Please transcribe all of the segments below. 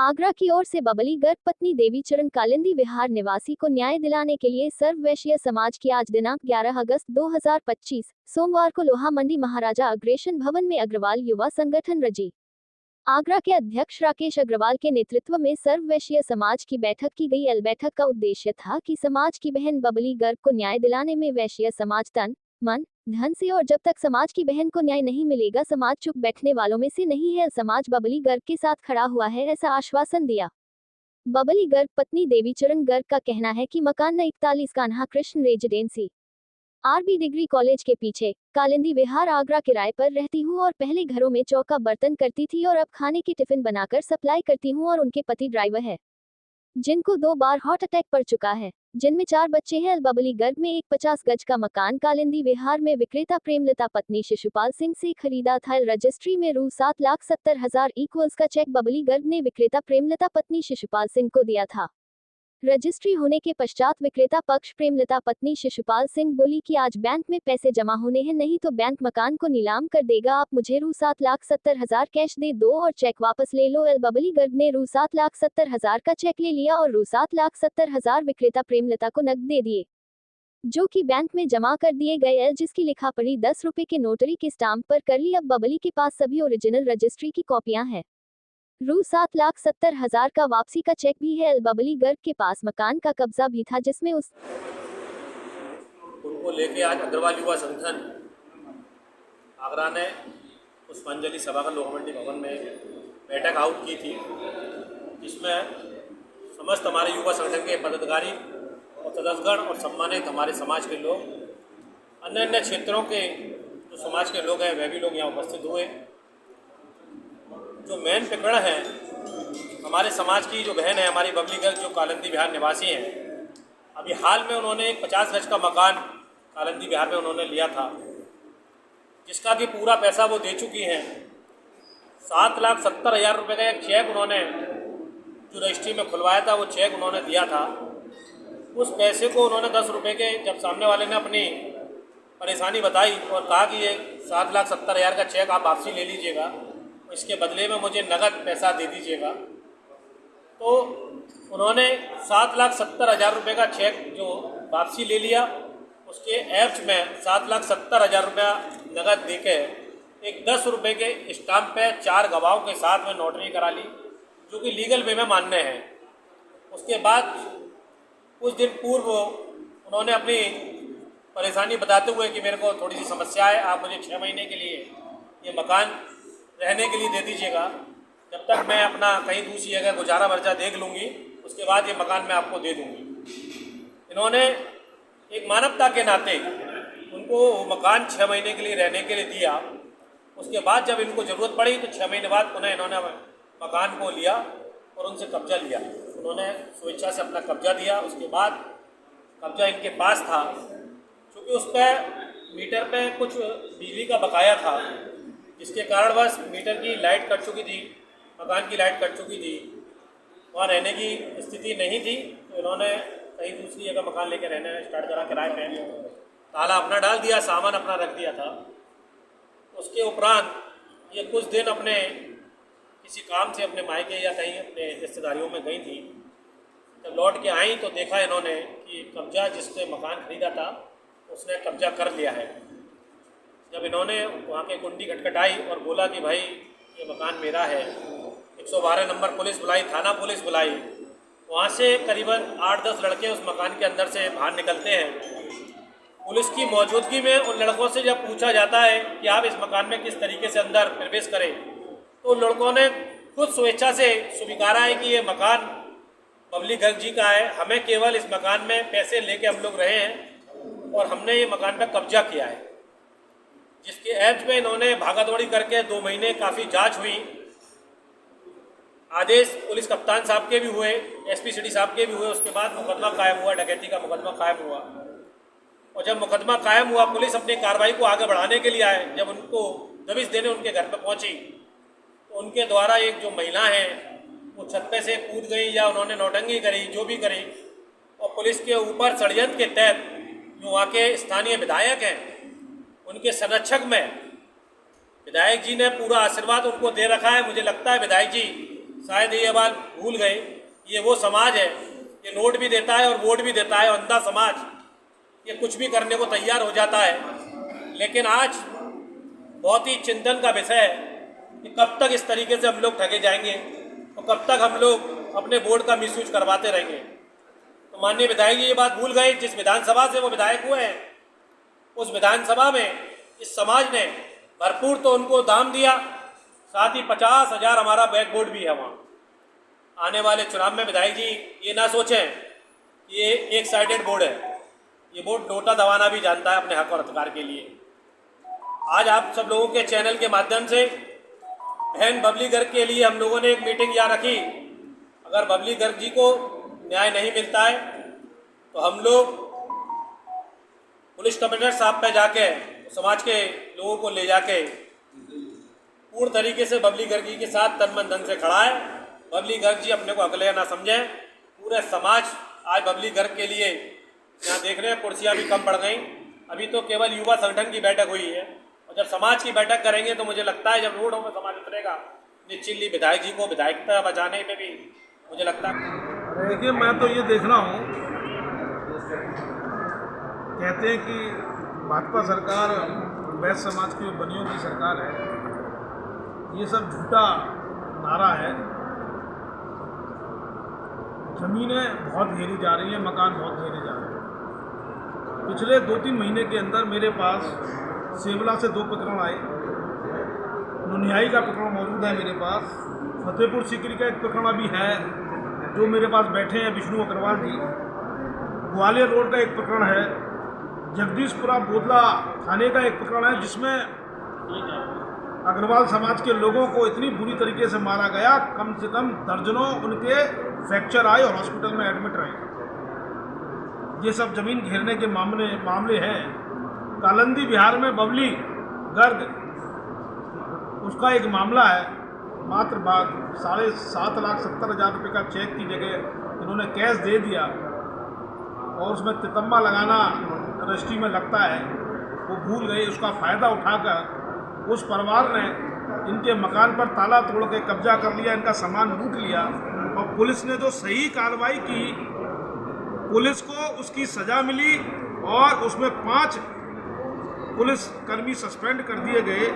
आगरा की ओर से बबली गर्ग पत्नी देवीचरण कालिंदी विहार निवासी को न्याय दिलाने के लिए सर्व वैश्य समाज की आज दिनांक 11 अगस्त 2025 सोमवार को लोहा मंडी महाराजा अग्रेशन भवन में अग्रवाल युवा संगठन रजी आगरा के अध्यक्ष राकेश अग्रवाल के नेतृत्व में सर्व वैश्य समाज की बैठक की गई। बैठक का उद्देश्य था कि समाज की बहन बबली गर्ग को न्याय दिलाने में वैश्य समाज तन मन धन से और जब तक समाज की बहन को न्याय नहीं मिलेगा समाज चुप बैठने वालों में से नहीं है। समाज बबली गर्ग के साथ खड़ा हुआ है, ऐसा आश्वासन दिया। बबली गर्ग पत्नी देवीचरण गर्ग का कहना है कि मकान 41 Kanha Krishna residency RB degree college के पीछे कालिंदी विहार आगरा किराए पर रहती हूँ और पहले घरों में चौका बर्तन करती थी और अब खाने की टिफिन बनाकर सप्लाई करती हूँ और उनके पति ड्राइवर है जिनको 2 बार हार्ट अटैक पड़ चुका है, जिनमें 4 बच्चे हैं। बबली गर्ग में एक 50 गज का मकान कालिंदी विहार में विक्रेता प्रेमलता पत्नी शिशुपाल सिंह से खरीदा था। रजिस्ट्री में रू 7,70,000 इक्वल्स का चेक बबली गर्ग ने विक्रेता प्रेमलता पत्नी शिशुपाल सिंह को दिया था। रजिस्ट्री होने के पश्चात विक्रेता पक्ष प्रेमलता पत्नी शिशुपाल सिंह बोली कि आज बैंक में पैसे जमा होने हैं, नहीं तो बैंक मकान को नीलाम कर देगा। आप मुझे रू 7,70,000 कैश दे दो और चेक वापस ले लो। बबली गर्ग ने रू 7,70,000 का चेक ले लिया और रू 7,70,000 विक्रेता प्रेमलता को नकद दे दिए, जो कि बैंक में जमा कर दिए गए, जिसकी लिखापढ़ी 10 रुपए के नोटरी के स्टाम्प पर कर ली। अब बबली के पास सभी ओरिजिनल रजिस्ट्री की कॉपियां हैं। रू 7,70,000 का वापसी का चेक भी है। बबली गर्ग के पास मकान का कब्जा भी था, जिसमें उनको लेके आज अग्रवाल युवा संगठन आगरा ने पुष्पांजलि सभा का लोहा मंडी भवन में बैठक आउट की थी, जिसमें समस्त हमारे युवा संगठन के पदाधिकारी और सदस्यगण और सम्मानित हमारे समाज के लोग, अन्य अन्य क्षेत्रों के जो समाज के लोग हैं वह भी लोग यहाँ उपस्थित हुए। जो मेन प्रकरण है, हमारे समाज की जो बहन है हमारी बबली गर्ग, जो कालिंदी विहार निवासी हैं, अभी हाल में उन्होंने एक 50 गज का मकान कालिंदी विहार में उन्होंने लिया था, जिसका कि पूरा पैसा वो दे चुकी हैं। 7,70,000 रुपये का एक चेक उन्होंने जो रजिस्ट्री में खुलवाया था, वो चेक उन्होंने दिया था। उस पैसे को उन्होंने 10 रुपये के, जब सामने वाले ने अपनी परेशानी बताई और कहा कि ये 7,70,000 का चेक आप वापसी ले लीजिएगा, इसके बदले में मुझे नगद पैसा दे दीजिएगा, तो उन्होंने 7,70,000 रुपये का चेक जो वापसी ले लिया, उसके एवज में 7,70,000 रुपया नगद देके एक 10 रुपये के स्टाम्प पे 4 गवाहों के साथ में नोटरी करा ली, जो कि लीगल वे में मान्य है। उसके बाद कुछ दिन पूर्व उन्होंने अपनी परेशानी बताते हुए कि मेरे को थोड़ी सी समस्या है, आप मुझे 6 महीने के लिए ये मकान रहने के लिए दे दीजिएगा, जब तक मैं अपना कहीं दूसरी जगह गुजारा वर्जा देख लूँगी, उसके बाद ये मकान मैं आपको दे दूँगी। इन्होंने एक मानवता के नाते उनको वो मकान 6 महीने के लिए रहने के लिए दिया। उसके बाद जब इनको ज़रूरत पड़ी तो 6 महीने बाद पुनः इन्होंने मकान को लिया और उनसे कब्जा लिया। उन्होंने स्वेच्छा से अपना कब्जा दिया। उसके बाद कब्जा इनके पास था, क्योंकि उस पर मीटर पे कुछ बिजली का बकाया था, जिसके कारण बस मीटर की लाइट कट चुकी थी, मकान की लाइट कट चुकी थी, वहाँ रहने की स्थिति नहीं थी। तो इन्होंने कहीं दूसरी जगह मकान लेकर रहना स्टार्ट करा किराए पे। ताला अपना डाल दिया, सामान अपना रख दिया था। उसके उपरांत ये कुछ दिन अपने किसी काम से अपने मायके या कहीं अपने रिश्तेदारियों में गई थी। जब लौट के आई तो देखा इन्होंने कि कब्जा जिसने मकान खरीदा था उसने कब्जा कर लिया है। जब इन्होंने वहाँ के कुंडी खटखटाई और बोला कि भाई ये मकान मेरा है, 112 नंबर पुलिस बुलाई, थाना पुलिस बुलाई, वहाँ से करीबन 8-10 लड़के उस मकान के अंदर से बाहर निकलते हैं। पुलिस की मौजूदगी में उन लड़कों से जब पूछा जाता है कि आप इस मकान में किस तरीके से अंदर प्रवेश करें, तो उन लड़कों ने खुद स्वेच्छा से स्वीकारा है कि ये मकान बबली गर्ग जी का है, हमें केवल इस मकान में पैसे लेके हम लोग रहे हैं और हमने ये मकान पर कब्जा किया है। जिसके एवज में इन्होंने भागादौड़ी करके 2 महीने काफ़ी जांच हुई, आदेश पुलिस कप्तान साहब के भी हुए, एसपी सिटी साहब के भी हुए। उसके बाद मुकदमा कायम हुआ, डकैती का मुकदमा कायम हुआ। और जब मुकदमा कायम हुआ, पुलिस अपनी कार्रवाई को आगे बढ़ाने के लिए आए। जब उनको दबिश देने उनके घर पर पहुंची, तो उनके द्वारा एक जो महिला है वो छत पे से कूद गई या उन्होंने नौटंकी करी, जो भी करी, और पुलिस के ऊपर षड्यंत्र के तहत जो वहाँ के स्थानीय विधायक हैं उनके संरक्षक में विधायक जी ने पूरा आशीर्वाद उनको दे रखा है। मुझे लगता है विधायक जी शायद ये बात भूल गए, ये वो समाज है, ये नोट भी देता है और वोट भी देता है, अंधा समाज, ये कुछ भी करने को तैयार हो जाता है। लेकिन आज बहुत ही चिंतन का विषय है कि कब तक इस तरीके से हम लोग ठगे जाएंगे और कब तक हम लोग अपने वोट का मिसयूज करवाते रहेंगे। तो माननीय विधायक जी ये बात भूल गए, जिस विधानसभा से वो विधायक हुए हैं उस विधानसभा में इस समाज ने भरपूर तो उनको दाम दिया, साथ ही 50,000 हमारा बैक बोर्ड भी है वहाँ। आने वाले चुनाव में विधायक जी ये ना सोचें कि ये एक साइडेड बोर्ड है, ये बोर्ड नोटा दबाना भी जानता है अपने हक और अधिकार के लिए। आज आप सब लोगों के चैनल के माध्यम से बहन बबली गर्ग के लिए हम लोगों ने एक मीटिंग यहाँ रखी। अगर बबली गर्ग जी को न्याय नहीं मिलता है तो हम लोग पुलिस कमिश्नर साहब पे जाके समाज के लोगों को ले जाके पूर्ण तरीके से बबली गर्ग जी के साथ तन मन धन से खड़ा है। बबली गर्ग जी अपने को अकेले ना समझें, पूरे समाज आज बबली गर्ग के लिए यहाँ देख रहे हैं, कुर्सियाँ भी कम पड़ गई। अभी तो केवल युवा संगठन की बैठक हुई है और जब समाज की बैठक करेंगे तो मुझे लगता है जब रोडों में समाज उतरेगा निश्चितली विधायक जी को विधायकता बचाने में भी मुझे लगता है। देखिए, मैं तो ये देख रहा हूँ, कहते हैं कि भाजपा सरकार वैश्य समाज की बनियों की सरकार है, ये सब झूठा नारा है। जमीनें बहुत घेरी जा रही हैं, मकान बहुत घेरे जा रहे हैं। पिछले 2-3 महीने के अंदर मेरे पास सेवला से 2 प्रकरण आए, नुनियाई का प्रकरण मौजूद है मेरे पास, फतेहपुर सीकरी का एक प्रकरण अभी है जो मेरे पास बैठे हैं विष्णु अग्रवाल जी, ग्वालियर रोड का एक प्रकरण है, जगदीशपुरा बोदला थाने का एक प्रकरण है जिसमें अग्रवाल समाज के लोगों को इतनी बुरी तरीके से मारा गया, कम से कम दर्जनों उनके फ्रैक्चर आए और हॉस्पिटल में एडमिट रहे। ये सब जमीन घेरने के मामले हैं। कालंदी बिहार में बबली गर्ग, उसका एक मामला है, मात्र 7,70,000 रुपये का चेक की जगह इन्होंने कैश दे दिया और उसमें तितम्मा लगाना रजिस्ट्री में लगता है, वो भूल गए। उसका फ़ायदा उठाकर उस परिवार ने इनके मकान पर ताला तोड़ के कब्जा कर लिया, इनका सामान लूट लिया और पुलिस ने जो सही कार्रवाई की, पुलिस को उसकी सज़ा मिली और उसमें 5 पुलिसकर्मी सस्पेंड कर दिए गए।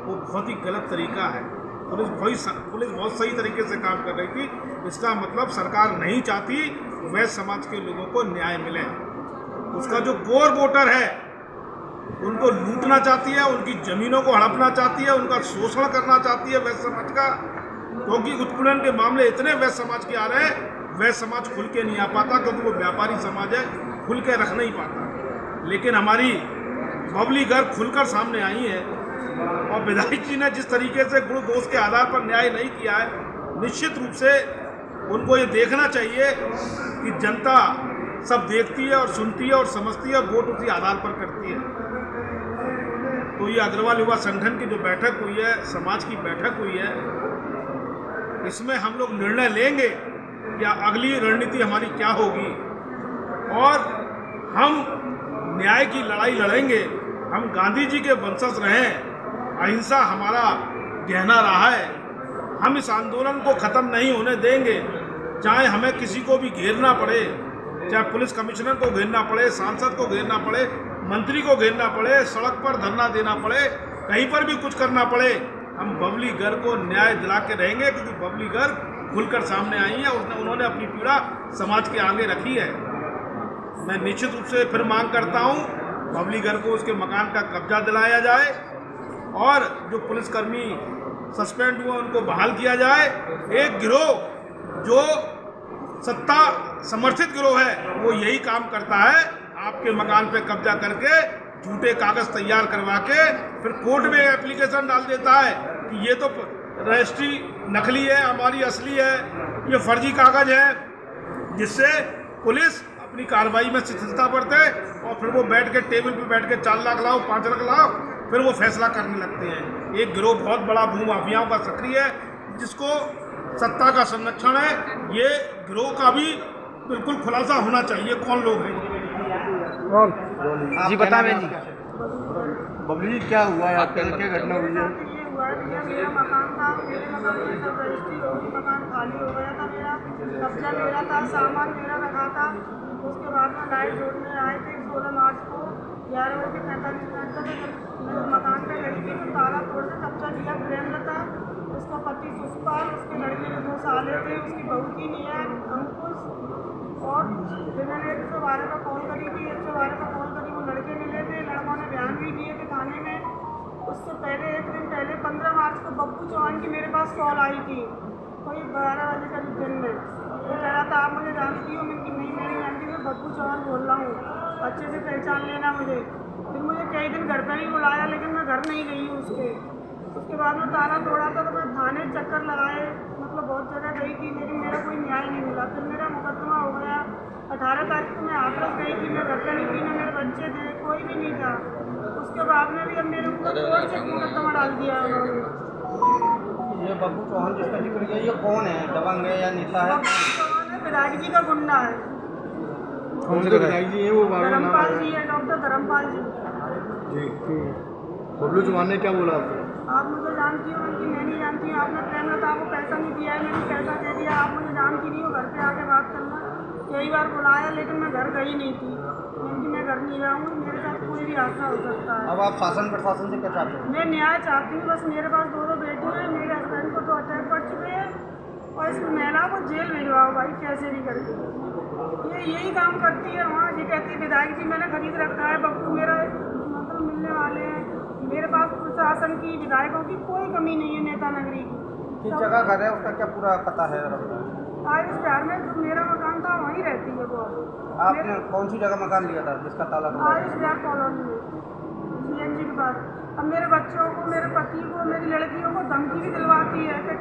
वो बहुत ही गलत तरीका है। पुलिस बहुत सही तरीके से काम कर रही थी। इसका मतलब सरकार नहीं चाहती वैश्य समाज के लोगों को न्याय मिले। उसका जो कोर वोटर है उनको लूटना चाहती है, उनकी ज़मीनों को हड़पना चाहती है, उनका शोषण करना चाहती है वैश्य समाज का, क्योंकि उत्पीड़न के मामले इतने वैश्य समाज के आ रहे हैं, वैश्य समाज खुल के नहीं आ पाता क्योंकि वो व्यापारी समाज है, खुल के रख नहीं पाता। लेकिन हमारी बबली गर्ग खुलकर सामने आई है और विधायक जी ने जिस तरीके से गुण दोष के आधार पर न्याय नहीं किया है, निश्चित रूप से उनको ये देखना चाहिए कि जनता सब देखती है और सुनती है और समझती है और वोट उसी आधार पर करती है। तो ये अग्रवाल युवा संगठन की जो बैठक हुई है, समाज की बैठक हुई है, इसमें हम लोग निर्णय लेंगे कि अगली रणनीति हमारी क्या होगी और हम न्याय की लड़ाई लड़ेंगे। हम गांधी जी के वंशज रहे हैं, अहिंसा हमारा गहना रहा है। हम इस आंदोलन को ख़त्म नहीं होने देंगे, चाहे हमें किसी को भी घेरना पड़े, चाहे पुलिस कमिश्नर को घेरना पड़े, सांसद को घेरना पड़े, मंत्री को घेरना पड़े, सड़क पर धरना देना पड़े, कहीं पर भी कुछ करना पड़े, हम बबली गर्ग को न्याय दिला के रहेंगे। क्योंकि बबली गर्ग खुलकर सामने आई है, उन्होंने अपनी पीड़ा समाज के आगे रखी है। मैं निश्चित रूप से फिर मांग करता हूँ, बबली गर्ग को उसके मकान का कब्जा दिलाया जाए और जो पुलिसकर्मी सस्पेंड हुए उनको बहाल किया जाए। एक गिरोह जो सत्ता समर्थित गिरोह है वो यही काम करता है, आपके मकान पे कब्जा करके झूठे कागज तैयार करवा के फिर कोर्ट में एप्लीकेशन डाल देता है कि ये तो रजिस्ट्री नकली है, हमारी असली है, ये फर्जी कागज है, जिससे पुलिस अपनी कार्रवाई में शिथिलता बरते और फिर वो बैठ के टेबल पे बैठ के 4 लाख लाओ, 5 लाख लाओ, फिर वो फैसला करने लगते हैं। एक गिरोह बहुत बड़ा भूमाफियाओं का सक्रिय है, जिसको सत्ता का संरक्षण है। ये गिरोह का भी बिल्कुल खुलासा होना चाहिए, कौन लोग हैं। जी बताएं जी। बबली क्या हुआ है, आपके क्या घटना हुई है? हुआ है भैया। मेरा मकान था, मेरे मकान में सब रजिस्ट्री होगी, मकान खाली हो गया था, मेरा कब्जा मेरा था, सामान मेरा रखा था। उसके बाद में लाइट जोड़ने आए थे 16 मार्च को 11:45 तक। मैं मकान पे गई थी तो ताला तोड़ के कब्जा लिया। प्रेमलता, उसका पति सुषपाल, उसके लड़के के 2 साले थे, उसकी बहू की निया अंकुश। और फिर मैंने 112 का कॉल करी थी, 112 का कॉल करी, वो लड़के मिले थे, लड़कों ने बयान भी दिए थे थाने में। उससे पहले 1 दिन पहले 15 मार्च को बब्बू चौहान की मेरे पास कॉल आई थी, कोई 12 बजे करीब दिन में। वो कह रहा था आप मुझे जानती हो? मैं कि नहीं, मैं नहीं जानती, मैं बब्बू चौहान बोल रहा हूँ, अच्छे से पहचान लेना मुझे। फिर मुझे कई दिन घर पर ही बुलाया, लेकिन मैं घर नहीं गई हूँ उसके। उसके बाद में ताला तोड़ा था तो मैं थाने चक्कर लगाए, मतलब बहुत जगह गई थी, लेकिन मेरा कोई न्याय नहीं मिला। फिर मेरा मुकदमा हो गया। 18 तारीख को मैं हाथरस गई थी, मैं घर पर नहीं थी, ना मेरे बच्चे थे, कोई भी नहीं था। उसके बाद में भी अब मेरे ऊपर कोर्ट से मुकदमा डाल दिया उन्होंने। ये बब्बू चौहान जिसका जिक्र किया, ये कौन है? दबंग है या नेता है? बब्बू चौहान है, विधायक जी का गुंडा है। कौन से विधायक जी है वो? धर्मपाल जी है, डॉक्टर धर्मपाल जी। बबलू चौहान ने क्या बोला आपको? आप मुझे जानती हो? कि मैं नहीं जानती हूँ। आपने प्रेमलता को पैसा नहीं दिया है, मैंने पैसा दे दिया, आप मुझे जानती नहीं हो, घर पे आके बात करना। कई बार बुलाया, लेकिन मैं घर गई नहीं थी, क्योंकि मैं घर नहीं रहूँगी, मेरे साथ कोई भी हादसा हो सकता है। अब आप शासन प्रशासन से क्या चाहते हो? मैं न्याय चाहती हूँ, बस मेरे पास 2 बेटी हैं, मेरे हस्बैंड को तो अटैक पड़ चुके हैं, और इस महिला को जेल भिजवाओ भाई, कैसे भी करके। ये यही काम करती है वहाँ। ये कहती है विधायक जी मैंने खरीद रखा है, बब्बू मेरा मतलब मिलने वाले हैं। मेरे पास प्रशासन की, विधायकों की कोई कमी नहीं है, नेता नगरी की। किस जगह घर है, उसका क्या पूरा पता है? आयुष बिहार में जो मेरा मकान था वहीं रहती है वो। आपने कौन सी जगह मकान लिया था जिसका ताला तोड़ा? आयुष बिहार कॉलोनी में, CNG के पास। अब मेरे बच्चों को, मेरे पति को, मेरी लड़कियों को धमकी भी दिलवाती है कि